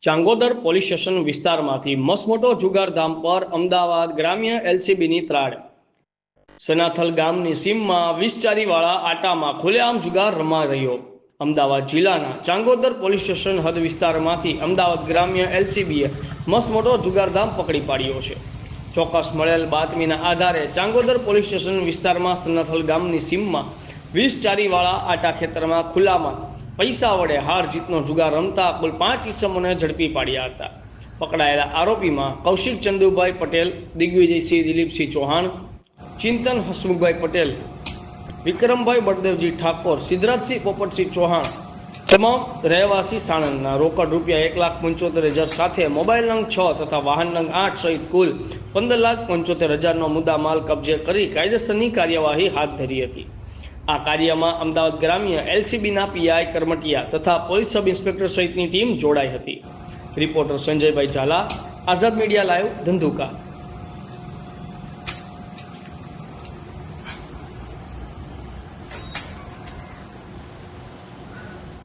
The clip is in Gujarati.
ચાંગોદર પોલીસ સ્ટેશન વિસ્તારમાંથી મસમોટો જુગારધામ પર અમદાવાદ ગ્રામ્ય એલસીબીની ત્રાડ। સનાથલ ગામની સીમમાં 20 ચારીવાળા આટામાં ખુલ્લેઆમ જુગાર રમાઈ રહ્યો। અમદાવાદ જિલ્લાના ચાંગોદર પોલીસ સ્ટેશન હદ વિસ્તારમાંથી અમદાવાદ ગ્રામ્ય એલસીબીએ મસમોટો જુગારધામ પકડી પાડ્યો છે। ચોક્કસ મળેલ બાતમીના આધારે ચાંગોદર પોલીસ સ્ટેશન વિસ્તારમાં સનાથલ ગામની સીમમાં 20 ચારીવાળા આટા ખેતરમાં ખુલ્લામાં પૈસા વડે હાર જીતનો જુગાર રમતા કુલ 5 ઈસમોને ઝડપી પાડ્યા હતા। પકડાયેલા આરોપીમાં કૌશિક ચંદુભાઈ પટેલ, દિગ્વિજયસિંહ દિલીપસિંહ ચૌહાણ, ચિંતન હસમુખભાઈ પટેલ, વિક્રમભાઈ બળદેવજી ઠાકોર, સિદ્ધરાજસિંહ પોપટસિંહ ચૌહાણ તમામ રહેવાસી સાણંદના રોકડ રૂપિયા 1,75,000 સાથે મોબાઈલ નંગ 6 તથા વાહન નંગ 8 સહિત કુલ 15,75,000નો મુદ્દા માલ કબજે કરી કાયદેસરની કાર્યવાહી હાથ ધરી હતી। આ કાર્યમાં અમદાવાદ ગ્રામ્ય એલસીબીના પીઆઈ કરમટિયા તથા પોલીસ સબ ઇન્સ્પેક્ટર સહિતની ટીમ જોડાઈ હતી। રિપોર્ટર સંજયભાઈ ઝાલા, આઝાદ મીડિયા લાઈવ, ધંધુકા।